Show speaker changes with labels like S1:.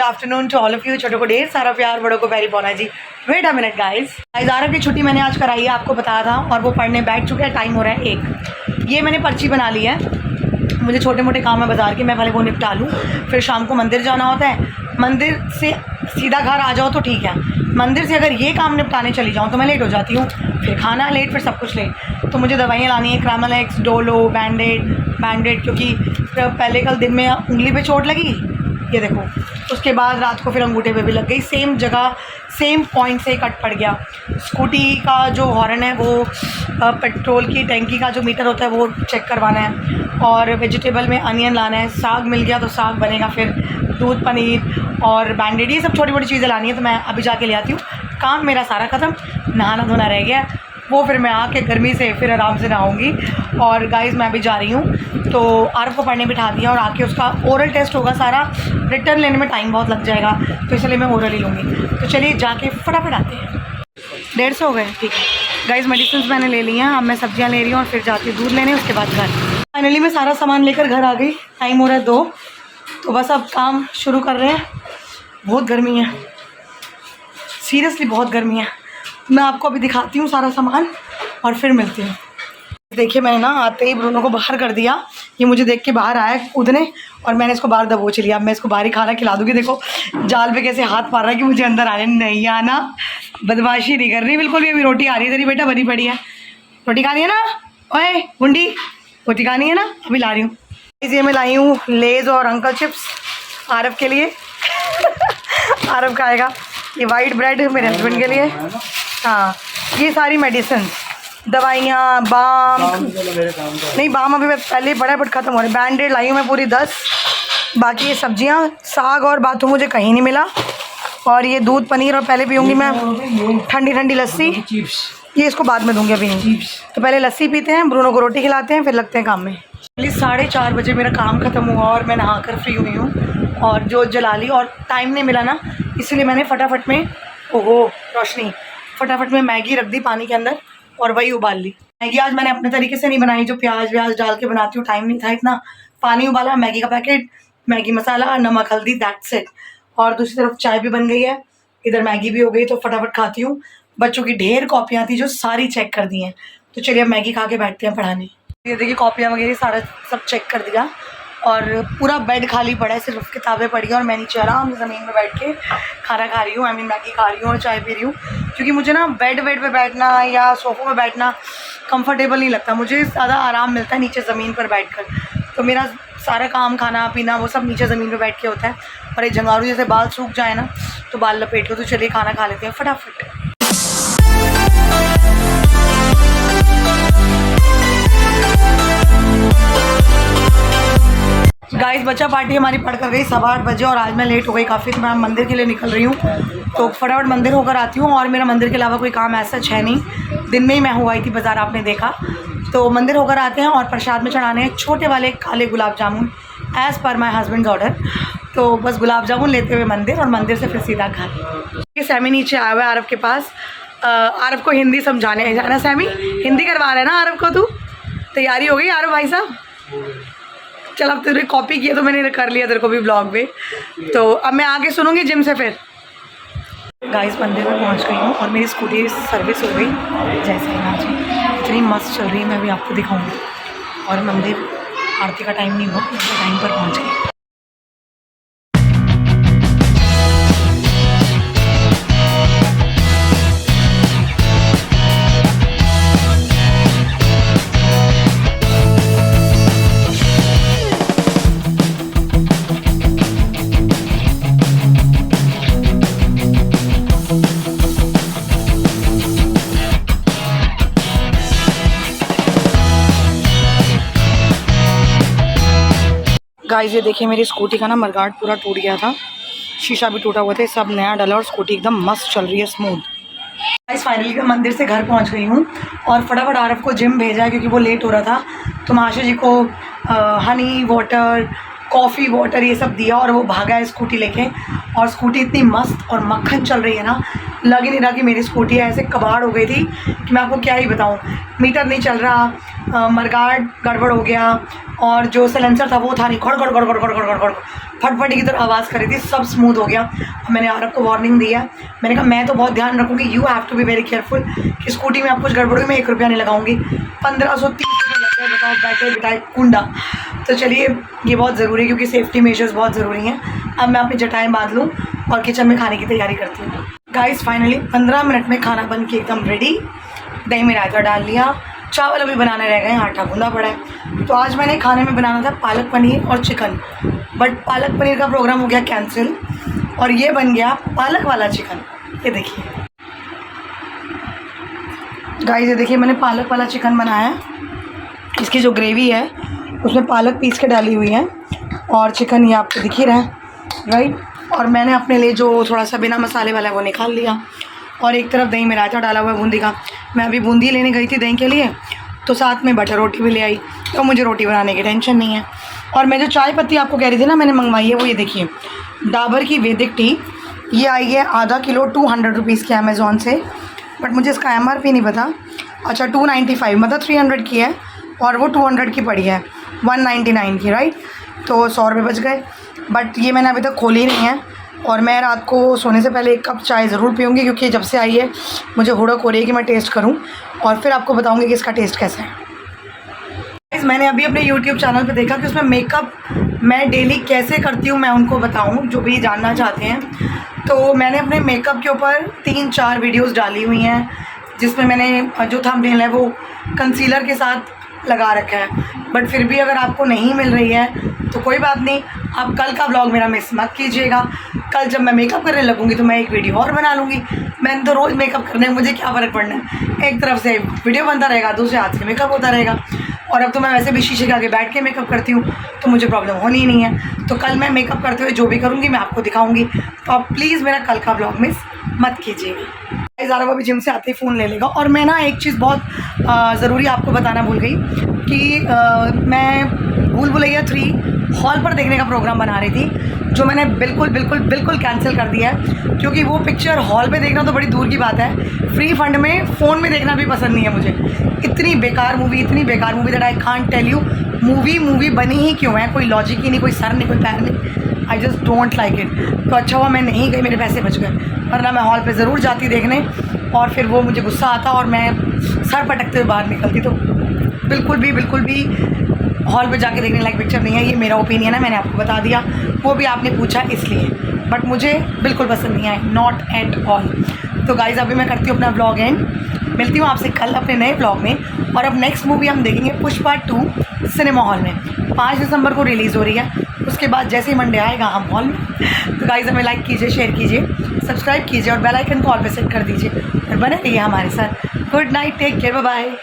S1: Good afternoon to all of you. छोटों को ढेर सारा प्यार, बड़ों को प्यारी पौना जी। Wait a minute guys, Aarav की छुट्टी मैंने आज कराई है, आपको बताया था, और वो पढ़ने बैठ चुके हैं। टाइम हो रहा है 1। ये मैंने पर्ची बना ली है, मुझे छोटे मोटे काम है बाज़ार के, मैं पहले वो निपटा लूँ, फिर शाम को मंदिर जाना होता है। मंदिर से सीधा घर आ जाओ तो ठीक है, मंदिर से अगर ये काम निपटाने चली जाऊँ तो मैं लेट हो जाती हूँ, फिर खाना लेट, फिर सब कुछ लेट। तो मुझे दवाइयाँ लानी है, क्रामालेक्स, डोलो, बैंडेड, क्योंकि पहले कल दिन में उंगली पे चोट लगी, ये देखो, उसके बाद रात को फिर अंगूठे पे भी लग गई, सेम जगह सेम पॉइंट से कट पड़ गया। स्कूटी का जो हॉर्न है वो पेट्रोल की टैंकी का जो मीटर होता है वो चेक करवाना है, और वेजिटेबल में अनियन लाना है, साग मिल गया तो साग बनेगा, फिर दूध, पनीर और बैंडेड, ये सब छोटी मोटी चीज़ें लानी है, तो मैं अभी जाके ले आती हूँ। काम मेरा सारा ख़त्म, नहाना धोना रह गया, वो फिर मैं आके गर्मी से फिर आराम से नहाऊंगी। और गाइस मैं अभी जा रही हूँ, तो आरव को पढ़ने बिठा दिया, और आके उसका ओरल टेस्ट होगा सारा, रिटर्न लेने में टाइम बहुत लग जाएगा, तो इसलिए मैं ओरल ही लूँगी। तो चलिए जाके फटाफट आते हैं। 150 हो गए, ठीक है गाइस। मेडिसिन मैंने ले ली हैं, अब मैं सब्जियाँ ले रही हूँ और फिर जाती हूँ दूध लेने, उसके बाद घर। फाइनली मैं सारा सामान लेकर घर आ गई, टाइम हो रहा है 2, तो बस अब काम शुरू कर रहे हैं। बहुत गर्मी है, सीरियसली बहुत गर्मी है। मैं आपको अभी दिखाती हूँ सारा सामान और फिर मिलती हूँ। देखिए मैंने ना आते ही ब्रूनो को बाहर कर दिया, ये मुझे देख के बाहर आया कूदने, और मैंने इसको बाहर दबोच लिया। अब मैं इसको बाहर ही खाना खिला दूँगी। देखो जाल पे कैसे हाथ मार रहा है कि मुझे अंदर आने नहीं आना, बदमाशी नहीं कर रही बिल्कुल भी। अभी रोटी आ रही है तेरी बेटा, बनी पड़ी है, रोटी खानी है ना, ओए गुंडी, रोटी खानी है ना, अभी ला रही हूँ। इसलिए मैं लाई हूँ लेज़ और अंकल चिप्स आरव के लिए आरव खाएगा। ये वाइट ब्रेड मेरे हस्बैंड के लिए। हाँ, ये सारी मेडिसिन, दवाइयाँ, बाम नहीं, बाम अभी मैं पहले ही पड़ा है बट ख़त्म हो रहा है। बैंडेड लाई हूँ मैं पूरी 10। बाकी ये सब्जियाँ, साग और बाथू मुझे कहीं नहीं मिला, और ये दूध, पनीर, और पहले पीऊँगी मैं ठंडी ठंडी लस्सी, ये इसको बाद में दूँगी, अभी नहीं। तो पहले लस्सी पीते हैं, ब्रूनो को रोटी खिलाते हैं, फिर लगते हैं काम में। 4:30 बजे मेरा काम ख़त्म हुआ और मैं नहा कर फ्री हुई हूँ, और जोत जला ली, और टाइम नहीं मिला ना, इसलिए मैंने फटाफट में, ओहो रोशनी, फटाफट में मैगी रख दी पानी के अंदर और वही उबाल ली। मैगी आज मैंने अपने तरीके से नहीं बनाई, जो प्याज व्याज डाल के बनाती हूँ, टाइम नहीं था इतना। पानी उबाला, मैगी का पैकेट, मैगी मसाला, नमक, हल्दी, दैट्स इट। और दूसरी तरफ चाय भी बन गई है, इधर मैगी भी हो गई, तो फटाफट खाती हूँ। बच्चों की ढेर कॉपियाँ थी जो सारी चेक कर दी हैं, तो चलिए अब मैगी खा के बैठते हैं पढ़ाने। ये देखिए कॉपियाँ वगैरह सारा सब चेक कर दिया, और पूरा बेड खाली पड़ा है, सिर्फ किताबें पड़ी हैं, और मैं नीचे आराम से ज़मीन में बैठ के खाना खा रही हूँ, मैगी खा रही हूँ और चाय पी रही हूँ। क्योंकि मुझे ना बेड पे बैठना या सोफ़ों पे बैठना कंफर्टेबल नहीं लगता, मुझे ज़्यादा आराम मिलता है नीचे ज़मीन पर बैठकर। तो मेरा सारा काम, खाना पीना, वो सब नीचे ज़मीन पर बैठ के होता है। और एक झंगारू जैसे बाल सूख जाए ना तो बाल लपेट लो। तो चलिए खाना खा लेते हैं फटाफट। गाइस बच्चा पार्टी हमारी पढ़ कर गई 8:15 बजे, और आज मैं लेट हो गई काफ़ी, तो मैं मंदिर के लिए निकल रही हूँ, तो फटाफट मंदिर होकर आती हूँ। और मेरा मंदिर के अलावा कोई काम ऐसा है नहीं, दिन में ही मैं हुआ थी बाज़ार, आपने देखा। तो मंदिर होकर आते हैं, और प्रसाद में चढ़ाने हैं छोटे वाले काले gulab jamun, as per my husband order. तो बस गुलाब जामुन लेते हुए मंदिर, और मंदिर से फिर सीधा घर। ये सैमी नीचे आया हुआ है आरव के पास, आरव को हिंदी समझाने जाना। सैमी हिंदी करवा रहे हैं ना आरव को, तू तैयारी हो गई आरव भाई साहब? चल अब तेरे कॉपी किया तो मैंने कर लिया तेरे को भी ब्लॉग में, तो अब मैं आगे सुनूंगी जिम से। फिर गाइस मंदिर में पहुंच गई हूँ, और मेरी स्कूटी सर्विस हो गई जैसे ही आज, इतनी मस्त चल रही है, मैं अभी आपको दिखाऊंगी। और मंदिर आरती का टाइम नहीं हुआ, टाइम पर पहुँच गई। गाइस ये देखिए मेरी स्कूटी का ना मडगार्ड पूरा टूट गया था, शीशा भी टूटा हुआ था, सब नया डाला, और स्कूटी एकदम मस्त चल रही है, स्मूथ। गाइस फाइनली मैं मंदिर से घर पहुंच गई हूँ, और फटाफट आरव को जिम भेजा है क्योंकि वो लेट हो रहा था। तो माशा जी को हनी वाटर, कॉफ़ी वाटर ये सब दिया, और वो भागा है स्कूटी लेके। और स्कूटी इतनी मस्त और मक्खन चल रही है ना, लग ही नहीं रहा कि मेरी स्कूटी है, ऐसे कबाड़ हो गई थी कि मैं आपको क्या ही बताऊँ। मीटर नहीं चल रहा, मडगार्ड गड़बड़ हो गया, और जो सिलेंसर था वो था नहीं, खड़ खड़ खड़ खड़ खड़ खड़ खड़, फटफटी की तरह आवाज़ कर रही थी, सब स्मूथ हो गया। मैंने आरव को वार्निंग दी है, मैंने कहा मैं तो बहुत ध्यान रखूँगी, you have to be very careful कि स्कूटी में आप कुछ गड़बड़ हुई मैं 1 रुपया नहीं लगाऊंगी। 1530 रुपये लग गए, बताओ बैठे बिठाए कुंडा। तो चलिए ये बहुत ज़रूरी है क्योंकि सेफ्टी मेजर्स बहुत ज़रूरी हैं। अब मैं अपनी जटाएँ बांध लूँ और किचन में खाने की तैयारी करती हूँ। गाइस फाइनली 15 मिनट में खाना बन के एकदम रेडी। दही में रायता डाल लिया, चावल अभी बनाने रह गए, आटा गूंदा पड़ा है। तो आज मैंने खाने में बनाना था पालक पनीर और चिकन, बट पालक पनीर का प्रोग्राम हो गया कैंसिल और ये बन गया पालक वाला चिकन। ये देखिए गाइस, ये देखिए मैंने पालक वाला चिकन बनाया है। इसकी जो ग्रेवी है उसमें पालक पीस के डाली हुई है और चिकन ये आपको दिख ही रहा है, राइट। और मैंने अपने लिए जो थोड़ा सा बिना मसाले वाला है वो निकाल लिया और एक तरफ दही में रायता डाला हुआ है बूंदी का। मैं अभी बूंदी लेने गई थी दही के लिए, तो साथ में बटर रोटी भी ले आई, तो मुझे रोटी बनाने की टेंशन नहीं है। और मैं जो चाय पत्ती आपको कह रही थी ना मैंने मंगवाई है, वो ये देखिए डाबर की वैदिक टी। ये आई है आधा किलो 200 रुपीज़ की अमेज़ॉन से, बट मुझे इसका MRP नहीं पता। अच्छा 295 मतलब 300 की है और वो 200 की पड़ी है, 199 की, राइट। तो 100 रुपये बच गए। बट ये मैंने अभी तक खोली नहीं है और मैं रात को सोने से पहले 1 कप चाय ज़रूर पीऊँगी क्योंकि जब से आई है मुझे हुड़क हो रही है कि मैं टेस्ट करूँ और फिर आपको बताऊँगी कि इसका टेस्ट कैसा है। मैंने अभी अपने YouTube चैनल पे देखा कि उसमें मेकअप मैं डेली कैसे करती हूँ मैं उनको बताऊँ, जो भी जानना चाहते हैं। तो मैंने अपने मेकअप के ऊपर 3-4 वीडियोस डाली हुई हैं जिसमें मैंने जो थंबनेल है वो कंसीलर के साथ लगा रखा है। बट फिर भी अगर आपको नहीं मिल रही है तो कोई बात नहीं, आप कल का व्लॉग मेरा मिस मत कीजिएगा। कल जब मैं मेकअप करने लगूँगी तो मैं एक वीडियो और बना लूँगी। मैंने तो रोज़ मेकअप करने में मुझे क्या फ़र्क पड़ना है, एक तरफ से वीडियो बनता रहेगा, दूसरे हाथ से मेकअप होता रहेगा। और अब तो मैं वैसे भी शीशे के आगे बैठ के मेकअप करती हूँ तो मुझे प्रॉब्लम होनी ही नहीं है। तो कल मैं मेकअप करते हुए जो भी करूँगी मैं आपको दिखाऊँगी, तो आप प्लीज़ मेरा कल का व्लॉग मिस मत कीजिएगा। ज़ारा अभी जिम से आते ही फ़ोन ले लेगा। और मैं ना एक चीज़ बहुत ज़रूरी आपको बताना भूल गई कि मैं भूल भुलैया 3 हॉल पर देखने का प्रोग्राम बना रही थी, जो मैंने बिल्कुल कैंसिल कर दिया है क्योंकि वो पिक्चर हॉल पे देखना तो बड़ी दूर की बात है, फ्री फंड में फ़ोन में देखना भी पसंद नहीं है मुझे। इतनी बेकार movie that I can't tell you movie बनी ही क्यों है, कोई लॉजिक ही नहीं, कोई सर नहीं, कोई पैर नहीं। I just don't like it. तो अच्छा हुआ मैं नहीं गई, मेरे पैसे बच गए, वरना मैं हॉल पे ज़रूर जाती देखने और फिर वो मुझे गुस्सा आता और मैं सर पटकते हुए बाहर निकलती। तो बिल्कुल भी हॉल पे जाके देखने लायक पिक्चर नहीं है। ये मेरा ओपिनियन है, मैंने आपको बता दिया, वो भी आपने पूछा इसलिए। बट मुझे बिल्कुल पसंद नहीं है, नॉट एट ऑल। तो गाइज़ अभी मैं करती हूँ अपना व्लॉग एंड, मिलती हूँ आपसे कल अपने नए व्लॉग में। और अब नेक्स्ट मूवी हम देखेंगे पुष्पा 2 सिनेमा हॉल में, 5 दिसंबर को रिलीज़ हो रही है। उसके बाद जैसे ही मंडे आएगा हम हॉल में। तो गाइज़ हमें लाइक कीजिए, शेयर कीजिए, सब्सक्राइब कीजिए और बेल आइकन को ऑल पे सेट कर दीजिए और बने रहिए हमारे साथ। Good night, take care, bye bye.